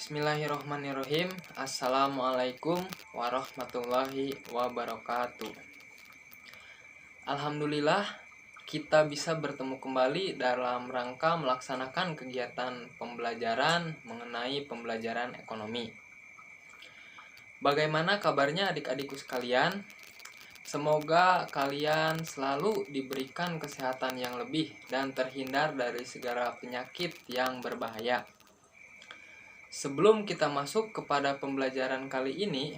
Bismillahirrohmanirrohim. Assalamualaikum warahmatullahi wabarakatuh. Alhamdulillah, kita bisa bertemu kembali dalam rangka melaksanakan kegiatan pembelajaran mengenai pembelajaran ekonomi. Bagaimana kabarnya adik-adikku sekalian? Semoga kalian selalu diberikan kesehatan yang lebih dan terhindar dari segala penyakit yang berbahaya. Sebelum kita masuk kepada pembelajaran kali ini,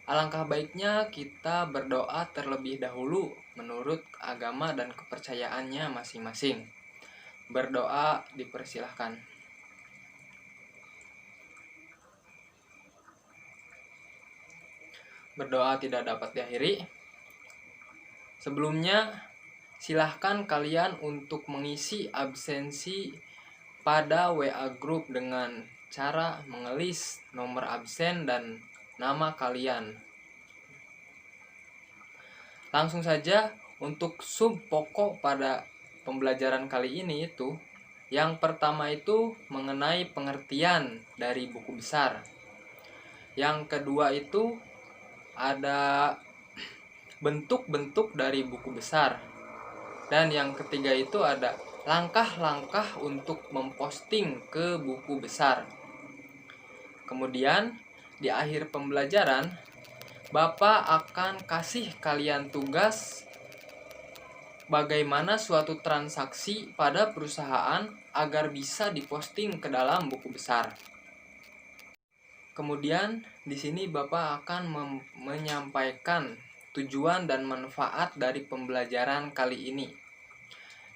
alangkah baiknya kita berdoa terlebih dahulu menurut agama dan kepercayaannya masing-masing. Berdoa dipersilahkan. Berdoa tidak dapat diakhiri. Sebelumnya, silahkan kalian untuk mengisi absensi pada WA Group dengan cara mengelis nomor absen dan nama kalian. Langsung saja untuk sub pokok pada pembelajaran kali ini itu yang pertama itu mengenai pengertian dari buku besar. Yang kedua itu ada bentuk-bentuk dari buku besar. Dan yang ketiga itu ada langkah-langkah untuk memposting ke buku besar. Kemudian di akhir pembelajaran, Bapak akan kasih kalian tugas bagaimana suatu transaksi pada perusahaan agar bisa diposting ke dalam buku besar. Kemudian di sini Bapak akan menyampaikan tujuan dan manfaat dari pembelajaran kali ini.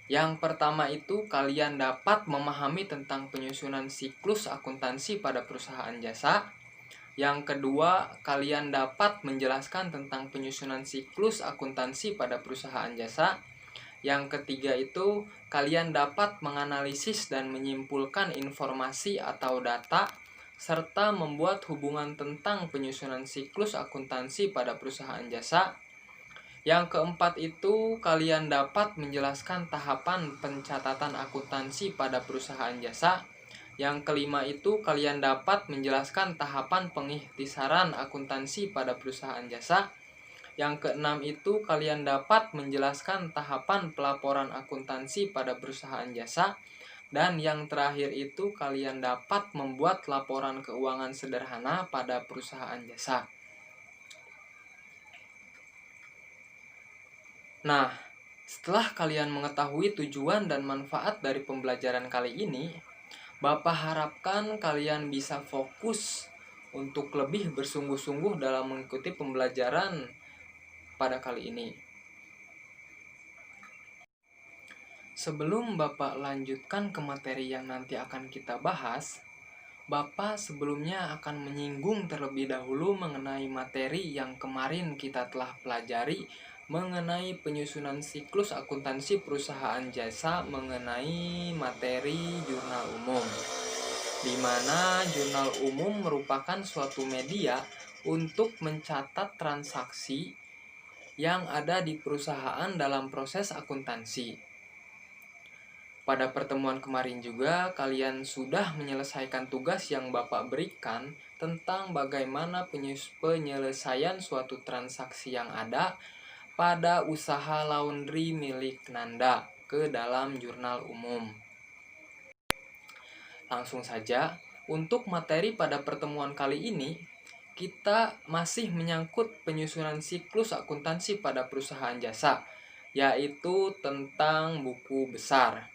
Yang pertama itu kalian dapat memahami tentang penyusunan siklus akuntansi pada perusahaan jasa. Yang kedua, kalian dapat menjelaskan tentang penyusunan siklus akuntansi pada perusahaan jasa. Yang ketiga itu, kalian dapat menganalisis dan menyimpulkan informasi atau data, serta membuat hubungan tentang penyusunan siklus akuntansi pada perusahaan jasa. Yang keempat itu, kalian dapat menjelaskan tahapan pencatatan akuntansi pada perusahaan jasa. Yang kelima itu, kalian dapat menjelaskan tahapan pengikhtisaran akuntansi pada perusahaan jasa. Yang keenam itu, kalian dapat menjelaskan tahapan pelaporan akuntansi pada perusahaan jasa. Dan yang terakhir itu, kalian dapat membuat laporan keuangan sederhana pada perusahaan jasa. Nah, setelah kalian mengetahui tujuan dan manfaat dari pembelajaran kali ini, Bapak harapkan kalian bisa fokus untuk lebih bersungguh-sungguh dalam mengikuti pembelajaran pada kali ini. Sebelum Bapak lanjutkan ke materi yang nanti akan kita bahas, Bapak sebelumnya akan menyinggung terlebih dahulu mengenai materi yang kemarin kita telah pelajari mengenai penyusunan siklus akuntansi perusahaan jasa mengenai materi jurnal umum, di mana jurnal umum merupakan suatu media untuk mencatat transaksi yang ada di perusahaan dalam proses akuntansi. Pada pertemuan kemarin juga, kalian sudah menyelesaikan tugas yang Bapak berikan tentang bagaimana penyelesaian suatu transaksi yang ada pada usaha laundry milik Nanda ke dalam jurnal umum. Langsung saja, untuk materi pada pertemuan kali ini, kita masih menyangkut penyusunan siklus akuntansi pada perusahaan jasa, yaitu tentang buku besar.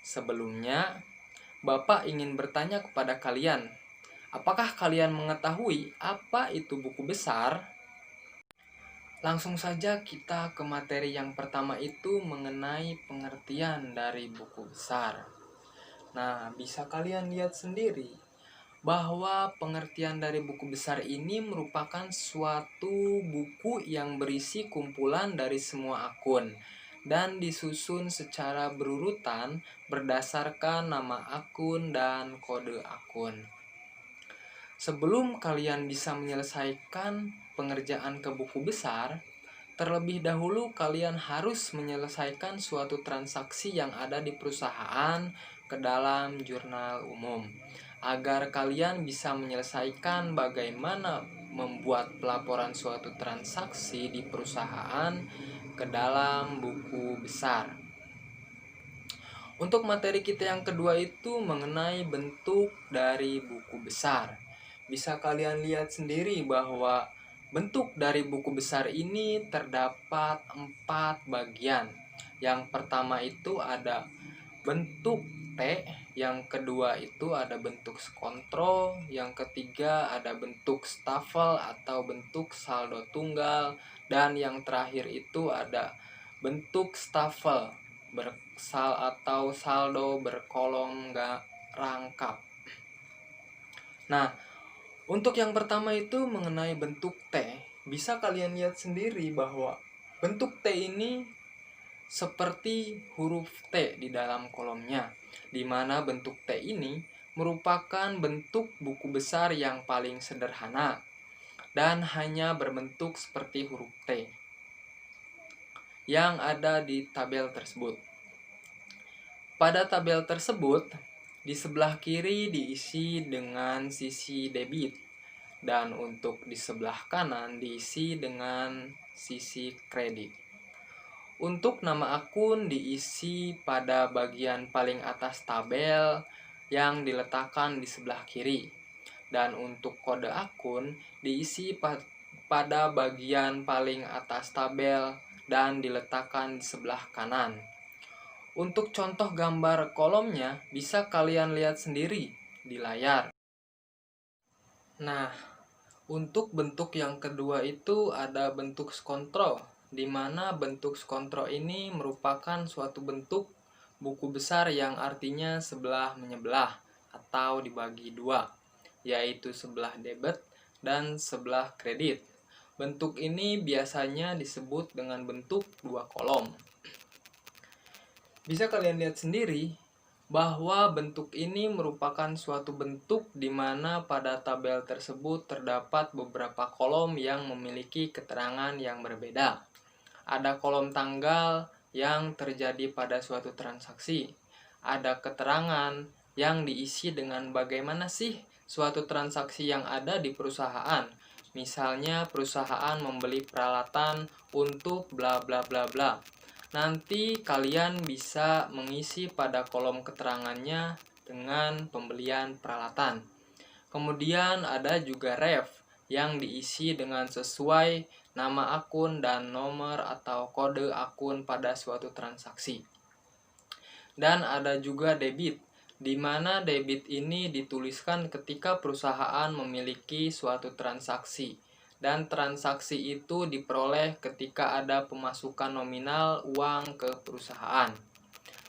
Sebelumnya, Bapak ingin bertanya kepada kalian, apakah kalian mengetahui apa itu buku besar? Langsung saja kita ke materi yang pertama itu mengenai pengertian dari buku besar. Nah, bisa kalian lihat sendiri bahwa pengertian dari buku besar ini merupakan suatu buku yang berisi kumpulan dari semua akun dan disusun secara berurutan berdasarkan nama akun dan kode akun. Sebelum kalian bisa menyelesaikan pengerjaan ke buku besar, terlebih dahulu kalian harus menyelesaikan suatu transaksi yang ada di perusahaan ke dalam jurnal umum agar kalian bisa menyelesaikan bagaimana membuat pelaporan suatu transaksi di perusahaan ke dalam buku besar. Untuk materi kita yang kedua itu mengenai bentuk dari buku besar. Bisa kalian lihat sendiri bahwa bentuk dari buku besar ini terdapat 4 bagian. Yang pertama itu ada bentuk T, yang kedua itu ada bentuk kontrol, yang ketiga ada bentuk stafel atau bentuk saldo tunggal, dan yang terakhir itu ada bentuk stafel atau saldo berkolom rangkap. Nah, untuk yang pertama itu mengenai bentuk T, bisa kalian lihat sendiri bahwa bentuk T ini seperti huruf T di dalam kolomnya, di mana bentuk T ini merupakan bentuk buku besar yang paling sederhana dan hanya berbentuk seperti huruf T yang ada di tabel tersebut. Pada tabel tersebut, di sebelah kiri diisi dengan sisi debit, dan untuk di sebelah kanan diisi dengan sisi kredit. Untuk nama akun diisi pada bagian paling atas tabel yang diletakkan di sebelah kiri, dan untuk kode akun diisi pada bagian paling atas tabel dan diletakkan di sebelah kanan. Untuk contoh gambar kolomnya bisa kalian lihat sendiri di layar. Nah, untuk bentuk yang kedua itu ada bentuk kontrol, di mana bentuk kontrol ini merupakan suatu bentuk buku besar yang artinya sebelah menyebelah atau dibagi dua, yaitu sebelah debit dan sebelah kredit. Bentuk ini biasanya disebut dengan bentuk dua kolom. Bisa kalian lihat sendiri bahwa bentuk ini merupakan suatu bentuk di mana pada tabel tersebut terdapat beberapa kolom yang memiliki keterangan yang berbeda. Ada kolom tanggal yang terjadi pada suatu transaksi. Ada keterangan yang diisi dengan bagaimana sih suatu transaksi yang ada di perusahaan. Misalnya perusahaan membeli peralatan untuk bla bla bla bla. Nanti kalian bisa mengisi pada kolom keterangannya dengan pembelian peralatan. Kemudian ada juga ref yang diisi dengan sesuai nama akun dan nomor atau kode akun pada suatu transaksi. Dan ada juga debit, di mana debit ini dituliskan ketika perusahaan memiliki suatu transaksi. Dan transaksi itu diperoleh ketika ada pemasukan nominal uang ke perusahaan.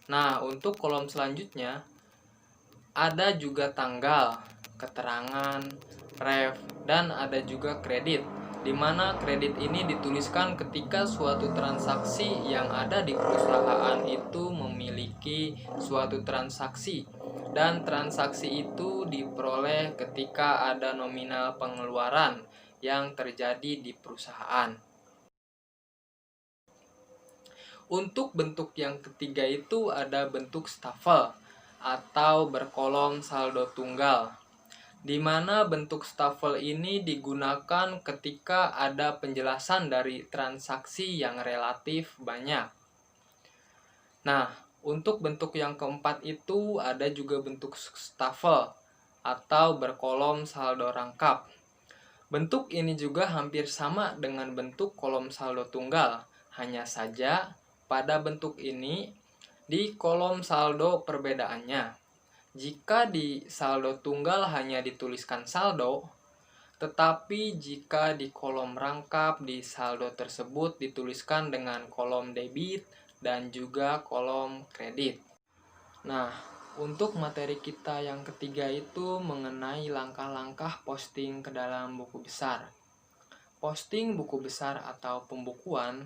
Nah, untuk kolom selanjutnya ada juga tanggal, keterangan, ref, dan ada juga kredit, di mana kredit ini dituliskan ketika suatu transaksi yang ada di perusahaan itu memiliki suatu transaksi, dan transaksi itu diperoleh ketika ada nominal pengeluaran yang terjadi di perusahaan. Untuk bentuk yang ketiga itu ada bentuk stafel atau berkolom saldo tunggal, di mana bentuk stafel ini digunakan ketika ada penjelasan dari transaksi yang relatif banyak. Nah, untuk bentuk yang keempat itu ada juga bentuk stafel atau berkolom saldo rangkap. Bentuk ini juga hampir sama dengan bentuk kolom saldo tunggal, hanya saja pada bentuk ini di kolom saldo perbedaannya. Jika di saldo tunggal hanya dituliskan saldo, tetapi jika di kolom rangkap di saldo tersebut dituliskan dengan kolom debit dan juga kolom kredit. Nah, untuk materi kita yang ketiga itu mengenai langkah-langkah posting ke dalam buku besar. Posting buku besar atau pembukuan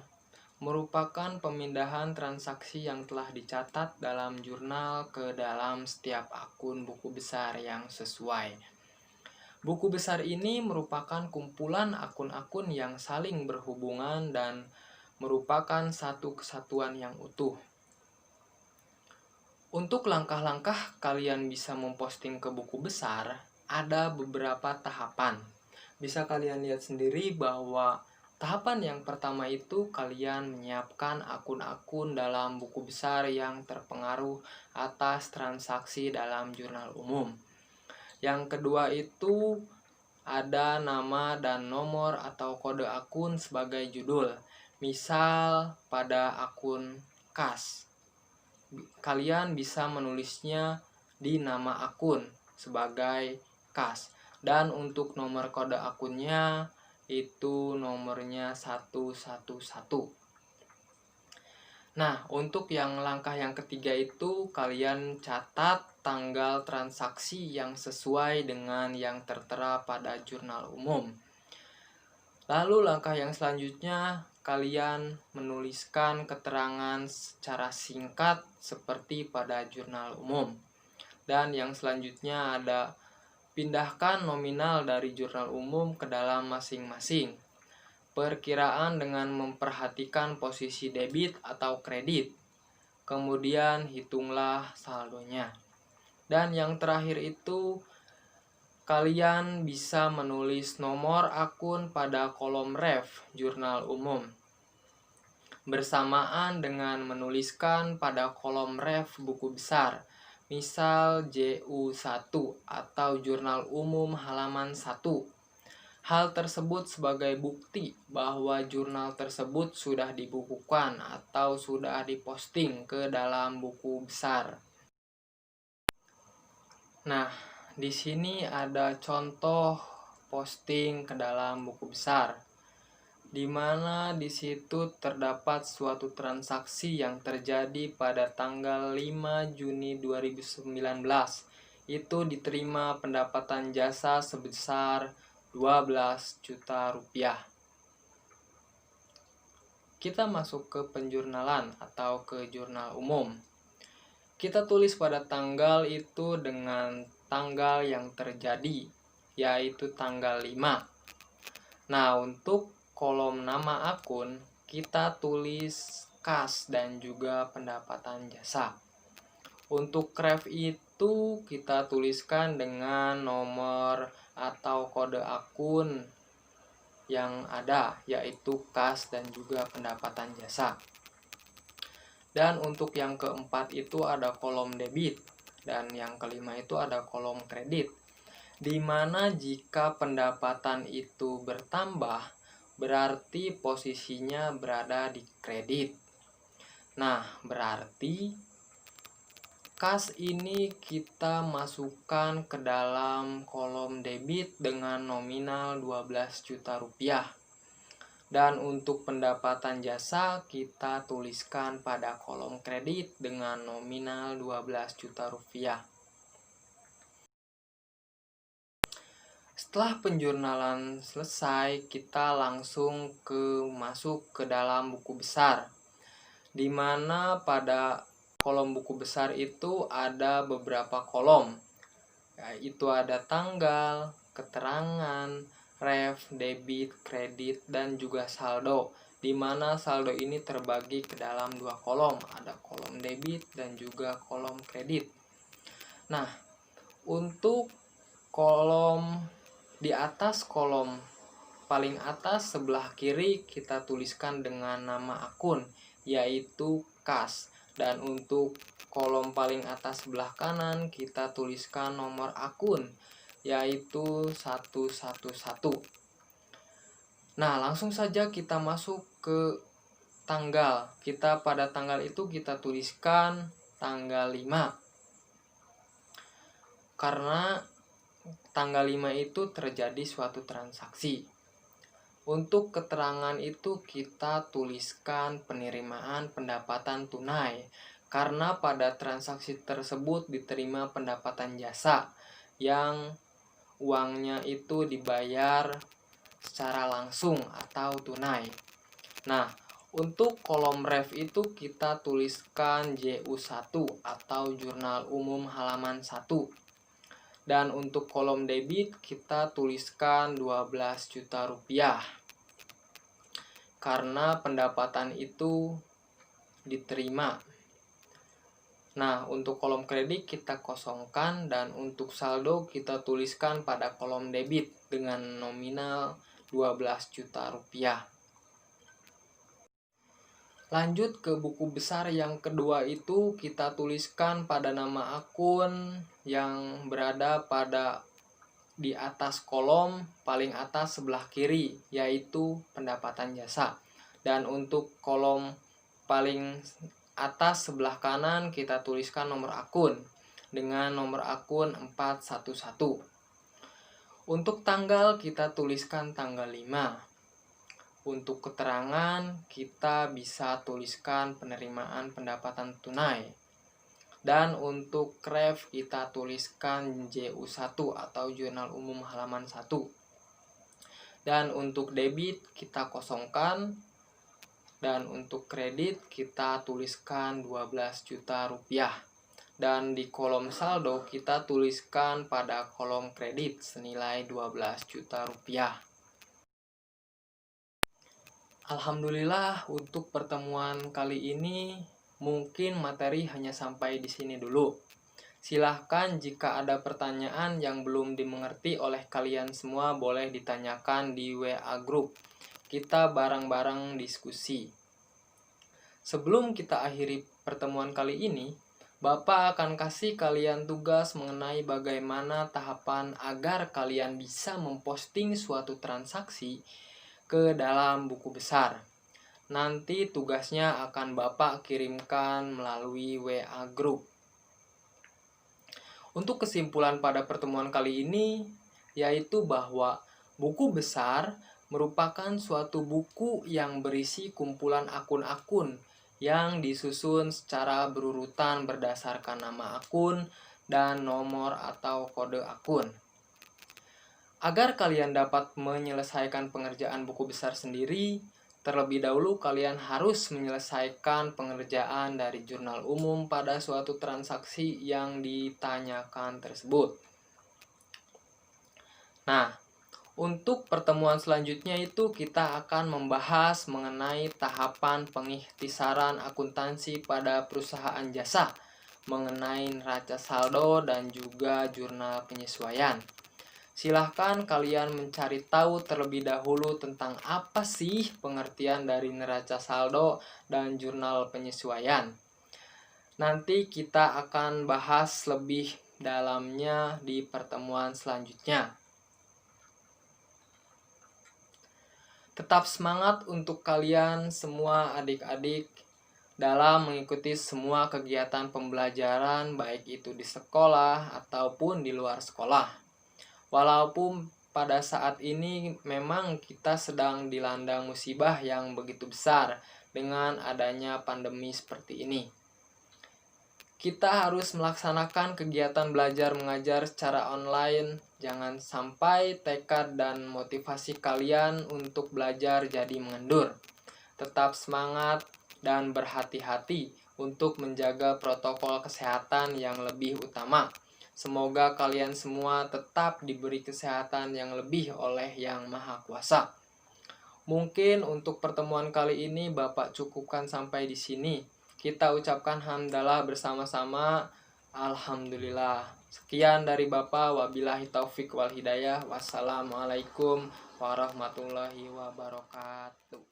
merupakan pemindahan transaksi yang telah dicatat dalam jurnal ke dalam setiap akun buku besar yang sesuai. Buku besar ini merupakan kumpulan akun-akun yang saling berhubungan dan merupakan satu kesatuan yang utuh. Untuk langkah-langkah kalian bisa memposting ke buku besar, ada beberapa tahapan. Bisa kalian lihat sendiri bahwa tahapan yang pertama itu kalian menyiapkan akun-akun dalam buku besar yang terpengaruh atas transaksi dalam jurnal umum. Yang kedua itu ada nama dan nomor atau kode akun sebagai judul. Misal pada akun kas, kalian bisa menulisnya di nama akun sebagai kas. Dan untuk nomor kode akunnya itu nomornya 111. Nah, untuk yang langkah yang ketiga itu kalian catat tanggal transaksi yang sesuai dengan yang tertera pada jurnal umum. Lalu langkah yang selanjutnya kalian menuliskan keterangan secara singkat seperti pada jurnal umum. Dan yang selanjutnya ada pindahkan nominal dari jurnal umum ke dalam masing-masing. Perkiraan dengan memperhatikan posisi debit atau kredit. Kemudian hitunglah saldonya. Dan yang terakhir itu kalian bisa menulis nomor akun pada kolom ref jurnal umum bersamaan dengan menuliskan pada kolom ref buku besar, misal JU1 atau jurnal umum halaman 1. Hal tersebut sebagai bukti bahwa jurnal tersebut sudah dibukukan atau sudah diposting ke dalam buku besar. Nah, di sini ada contoh posting ke dalam buku besar, di mana di situ terdapat suatu transaksi yang terjadi pada tanggal 5 Juni 2019. Itu diterima pendapatan jasa sebesar 12 juta rupiah. Kita masuk ke penjurnalan atau ke jurnal umum. Kita tulis pada tanggal itu dengan tanggal yang terjadi, yaitu tanggal 5. Nah, untuk kolom nama akun, kita tulis kas dan juga pendapatan jasa. Untuk ref itu kita tuliskan dengan nomor atau kode akun yang ada, yaitu kas dan juga pendapatan jasa. Dan untuk yang keempat itu ada kolom debit, dan yang kelima itu ada kolom kredit, di mana jika pendapatan itu bertambah, berarti posisinya berada di kredit. Nah, berarti kas ini kita masukkan ke dalam kolom debit dengan nominal 12 juta rupiah. Dan untuk pendapatan jasa kita tuliskan pada kolom kredit dengan nominal 12 juta rupiah. Setelah penjurnalan selesai, kita langsung masuk ke dalam buku besar, di mana pada kolom buku besar itu ada beberapa kolom, yaitu ada tanggal, keterangan, ref, debit, kredit, dan juga saldo, di mana saldo ini terbagi ke dalam dua kolom, ada kolom debit dan juga kolom kredit. Nah, untuk kolom di atas, kolom paling atas sebelah kiri kita tuliskan dengan nama akun, yaitu kas. Dan untuk kolom paling atas sebelah kanan kita tuliskan nomor akun, yaitu 111. Nah, langsung saja kita masuk ke tanggal. Kita pada tanggal itu kita tuliskan tanggal 5. Karena tanggal 5 itu terjadi suatu transaksi. Untuk keterangan itu kita tuliskan penerimaan pendapatan tunai, karena pada transaksi tersebut diterima pendapatan jasa yang uangnya itu dibayar secara langsung atau tunai. Nah, untuk kolom ref itu kita tuliskan JU1 atau jurnal umum halaman 1. Dan untuk kolom debit kita tuliskan 12 juta rupiah. Karena pendapatan itu diterima. Nah, untuk kolom kredit kita kosongkan dan untuk saldo kita tuliskan pada kolom debit dengan nominal 12 juta rupiah. Lanjut ke buku besar yang kedua, itu kita tuliskan pada nama akun yang berada pada di atas kolom paling atas sebelah kiri, yaitu pendapatan jasa. Dan untuk kolom paling atas sebelah kanan kita tuliskan nomor akun dengan nomor akun 411. Untuk tanggal kita tuliskan tanggal 5. Untuk keterangan kita bisa tuliskan penerimaan pendapatan tunai. Dan untuk ref kita tuliskan JU1 atau Jurnal Umum halaman 1. Dan untuk debit kita kosongkan. Dan untuk kredit kita tuliskan 12 juta rupiah. Dan di kolom saldo kita tuliskan pada kolom kredit senilai 12 juta rupiah. Alhamdulillah, untuk pertemuan kali ini mungkin materi hanya sampai di sini dulu. Silahkan jika ada pertanyaan yang belum dimengerti oleh kalian semua boleh ditanyakan di WA Group. Kita bareng-bareng diskusi. Sebelum kita akhiri pertemuan kali ini, Bapak akan kasih kalian tugas mengenai bagaimana tahapan agar kalian bisa memposting suatu transaksi ke dalam buku besar. Nanti tugasnya akan Bapak kirimkan melalui WA Group. Untuk kesimpulan pada pertemuan kali ini, yaitu bahwa buku besar merupakan suatu buku yang berisi kumpulan akun-akun yang disusun secara berurutan berdasarkan nama akun dan nomor atau kode akun. Agar kalian dapat menyelesaikan pengerjaan buku besar sendiri, terlebih dahulu kalian harus menyelesaikan pengerjaan dari jurnal umum pada suatu transaksi yang ditanyakan tersebut. Nah, untuk pertemuan selanjutnya itu kita akan membahas mengenai tahapan pengikhtisaran akuntansi pada perusahaan jasa, mengenai neraca saldo dan juga jurnal penyesuaian. Silahkan kalian mencari tahu terlebih dahulu tentang apa sih pengertian dari neraca saldo dan jurnal penyesuaian. Nanti kita akan bahas lebih dalamnya di pertemuan selanjutnya. Tetap semangat untuk kalian semua adik-adik dalam mengikuti semua kegiatan pembelajaran baik itu di sekolah ataupun di luar sekolah. Walaupun pada saat ini memang kita sedang dilanda musibah yang begitu besar dengan adanya pandemi seperti ini. Kita harus melaksanakan kegiatan belajar mengajar secara online. Jangan sampai tekad dan motivasi kalian untuk belajar jadi mengendur. Tetap semangat dan berhati-hati untuk menjaga protokol kesehatan yang lebih utama. Semoga kalian semua tetap diberi kesehatan yang lebih oleh Yang Maha Kuasa. Mungkin untuk pertemuan kali ini Bapak cukupkan sampai di sini. Kita ucapkan hamdalah bersama-sama. Alhamdulillah. Sekian dari Bapak. Wabillahi taufik wal hidayah. Wassalamualaikum warahmatullahi wabarakatuh.